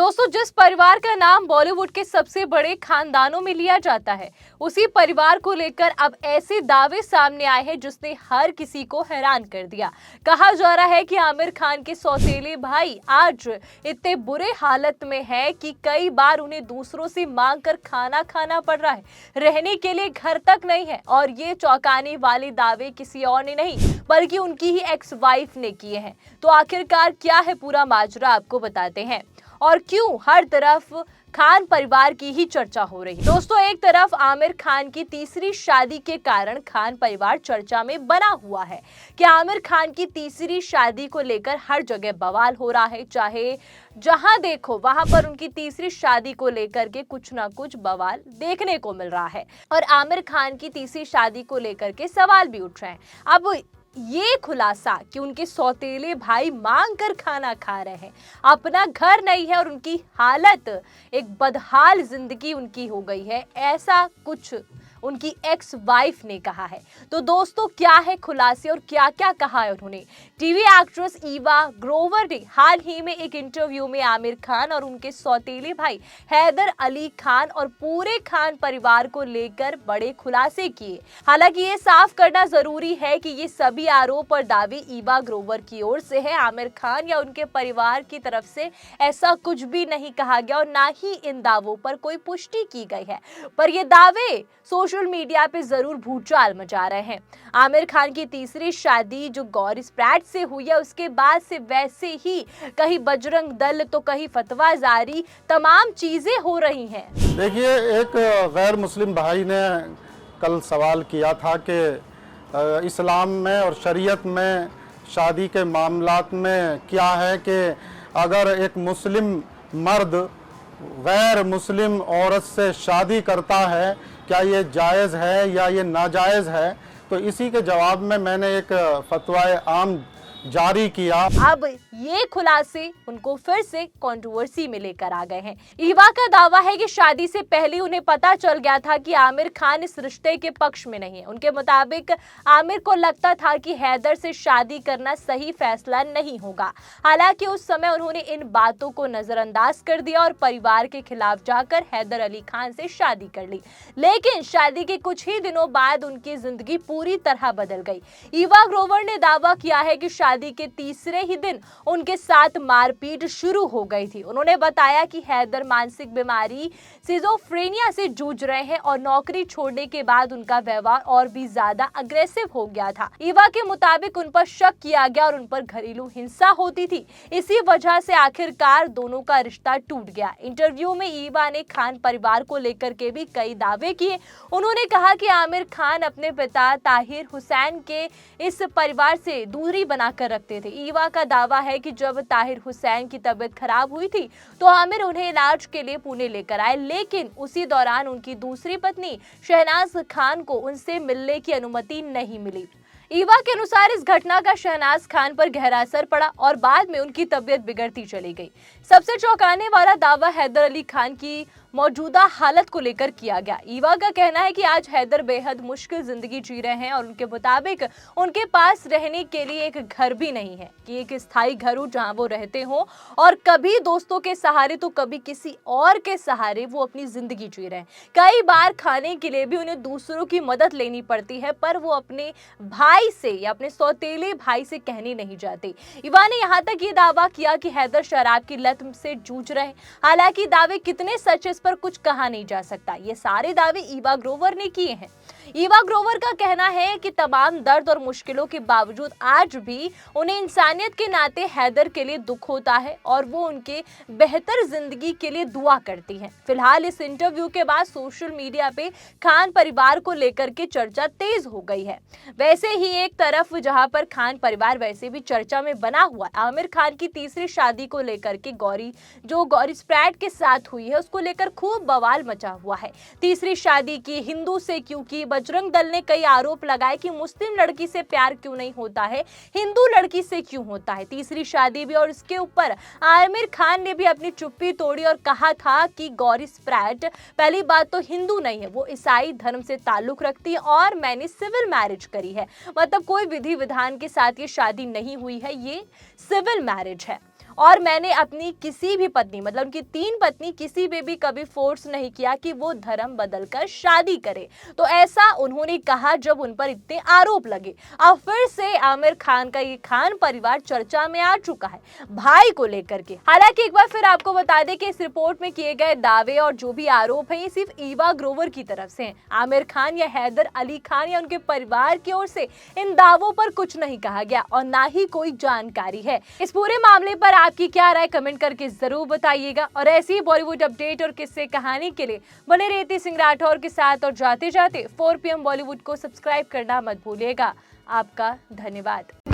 दोस्तों, जिस परिवार का नाम बॉलीवुड के सबसे बड़े खानदानों में लिया जाता है, उसी परिवार को लेकर अब ऐसे दावे सामने आए हैं जिसने हर किसी को हैरान कर दिया। कहा जा रहा है कि आमिर खान के सौतेले भाई आज इतने बुरे हालत में हैं कि कई बार उन्हें दूसरों से मांगकर खाना खाना पड़ रहा है। रहने के लिए घर तक नहीं है और ये चौंकाने वाले दावे किसी और ने नहीं बल्कि उनकी ही एक्स वाइफ ने किए हैं। तो आखिरकार क्या है पूरा माजरा, आपको बताते हैं और क्यों हर तरफ खान परिवार की ही चर्चा हो रही है। दोस्तों, एक तरफ आमिर खान की तीसरी शादी के कारण खान परिवार चर्चा में बना हुआ है कि आमिर खान की तीसरी शादी को लेकर हर जगह बवाल हो रहा है। चाहे जहां देखो वहां पर उनकी तीसरी शादी को लेकर के कुछ ना कुछ बवाल देखने को मिल रहा है और आमिर खान की तीसरी शादी को लेकर के सवाल भी उठ रहे हैं। अब ये खुलासा कि उनके सौतेले भाई मांग कर खाना खा रहे हैं, अपना घर नहीं है और उनकी हालत एक बदहाल जिंदगी उनकी हो गई है, ऐसा कुछ उनकी एक्स वाइफ ने कहा है। तो दोस्तों, क्या है खुलासे और क्या क्या कहा है उन्होंने। टीवी एक्ट्रेस ईवा ग्रोवर ने हाल ही में एक इंटरव्यू में आमिर खान और उनके सौतेले भाई हैदर अली खान और पूरे खान परिवार को लेकर बड़े खुलासे किए। हालांकि ये साफ करना जरूरी है कि ये सभी आरोप और दावे ईवा ग्रोवर की ओर से है। आमिर खान या उनके परिवार की तरफ से ऐसा कुछ भी नहीं कहा गया और ना ही इन दावों पर कोई पुष्टि की गई है, पर ये दावे सोशल मीडिया पे जरूर भूचाल मचा रहे हैं। आमिर खान की तीसरी शादी जो गौरी स्प्रैट से हुई है, उसके बाद से वैसे ही कहीं बजरंग दल तो कहीं फतवा जारी, तमाम चीजें हो रही हैं। देखिए, एक गैर मुस्लिम भाई ने कल सवाल किया था कि इस्लाम में और शरीयत में शादी के मामलात में क्या है कि अगर एक मुस्लिम मर्द गैर मुस्लिम औरत से शादी करता है, क्या ये जायज़ है या ये नाजायज़ है। तो इसी के जवाब में मैंने एक फतवाए आम जारी किया। अब ये खुलासे उनको फिर से कंट्रोवर्सी में लेकर आ गए हैं। ईवा का दावा है कि शादी से पहले उन्हें पता चल गया था कि आमिर खान इस रिश्ते के पक्ष में नहीं है। उनके मुताबिक आमिर को लगता था कि हैदर से शादी करना सही फैसला नहीं होगा। हालांकि उस समय उन्होंने इन बातों को नजरअंदाज कर दिया और परिवार के खिलाफ जाकर हैदर अली खान से शादी कर ली। लेकिन शादी के कुछ ही दिनों बाद उनकी जिंदगी पूरी तरह बदल गई। ईवा ग्रोवर ने दावा किया है कि शादी के तीसरे ही दिन उनके साथ मारपीट शुरू हो गई थी। उन्होंने बताया कि हैदर मानसिक बीमारी सिजोफ्रेनिया से जूझ रहे हैं और नौकरी छोड़ने के बाद उनका व्यवहार और भी ज्यादा अग्रेसिव हो गया था। ईवा के मुताबिक उन पर शक किया गया और उन पर घरेलू हिंसा होती थी। इसी वजह से आखिरकार दोनों का रिश्ता टूट गया। इंटरव्यू में ईवा ने खान परिवार को लेकर के भी कई दावे किए। उन्होंने कहा कि आमिर खान अपने पिता ताहिर हुसैन के इस परिवार से दूरी बनाकर रखते थे। ईवा का दावा है कि जब ताहिर हुसैन की तबीयत खराब हुई थी तो आमिर उन्हें इलाज के लिए पुणे लेकर आए, लेकिन उसी दौरान उनकी दूसरी पत्नी शहनाज खान को उनसे मिलने की अनुमति नहीं मिली। ईवा के अनुसार इस घटना का शहनाज खान पर गहरा असर पड़ा और बाद में उनकी तबीयत बिगड़ती चली गई। सबसे चौंकाने वाला दावा हैदर अली खान की मौजूदा हालत को लेकर किया गया। ईवा का कहना है कि आज हैदर बेहद मुश्किल जिंदगी जी रहे हैं और उनके मुताबिक उनके पास रहने के लिए एक घर भी नहीं है कि एक स्थायी घर हो जहां वो रहते हो और कभी दोस्तों के सहारे तो कभी किसी और के सहारे वो अपनी जिंदगी जी रहे हैं। कई बार खाने के लिए भी उन्हें दूसरों की मदद लेनी पड़ती है, पर वो अपने भाई से या अपने सौतेले भाई से कहने नहीं जाते। ईवा ने यहाँ तक ये दावा किया कि हैदर शराब की लत से जूझ रहे हैं। हालांकि दावे कितने सच पर कुछ कहा नहीं जा सकता। ये सारे दावे ईवा ग्रोवर ने किए हैं। ईवा ग्रोवर का कहना है कि तमाम दर्द और मुश्किलों के बावजूद आज भी उन्हें इंसानियत के नाते हैदर के लिए दुख होता है और वो उनके बेहतर जिंदगी के लिए दुआ करती हैं। फिलहाल इस इंटरव्यू के बाद सोशल मीडिया पे खान परिवार को लेकर के चर्चा तेज हो गई है। वैसे ही एक तरफ जहां पर खान परिवार वैसे भी चर्चा में बना हुआ, आमिर खान की तीसरी शादी को लेकर के गौरी स्प्रैट के साथ हुई है, उसको लेकर खूब बवाल मचा हुआ है। तीसरी शादी की हिंदू से क्यों की, बजरंग दल ने कई आरोप लगाए कि मुस्लिम लड़की से प्यार क्यों नहीं होता है, हिंदू लड़की से क्यों होता है तीसरी शादी भी। और इसके ऊपर आमिर खान ने भी अपनी चुप्पी तोड़ी और कहा था कि गौरी स्प्रैट पहली बात तो हिंदू नहीं है, वो ईसाई धर्म से ताल्लुक रखती है और मैंने सिविल मैरिज करी है, मतलब कोई विधि विधान के साथ ये शादी नहीं हुई है, ये सिविल मैरिज है। और मैंने अपनी किसी भी पत्नी, मतलब उनकी 3 पत्नी, किसी पे भी कभी फोर्स नहीं किया कि वो धर्म बदलकर शादी करे। तो ऐसा उन्होंने कहा जब उन पर इतने आरोप लगे। अब फिर से आमिर खान का ये खान परिवार चर्चा में आ चुका है भाई को लेकर के। हालांकि एक बार फिर आपको बता दें कि इस रिपोर्ट में किए गए दावे और जो भी आरोप है ये सिर्फ ईवा ग्रोवर की तरफ से हैं। आमिर खान या हैदर अली खान या उनके परिवार की ओर से इन दावों पर कुछ नहीं कहा गया और ना ही कोई जानकारी है। इस पूरे मामले पर आपकी क्या राय कमेंट करके जरूर बताइएगा और ऐसी ही बॉलीवुड अपडेट और किस्से कहानी के लिए बने रहती सिंह राठौर के साथ। और जाते जाते 4 PM बॉलीवुड को सब्सक्राइब करना मत भूलिएगा। आपका धन्यवाद।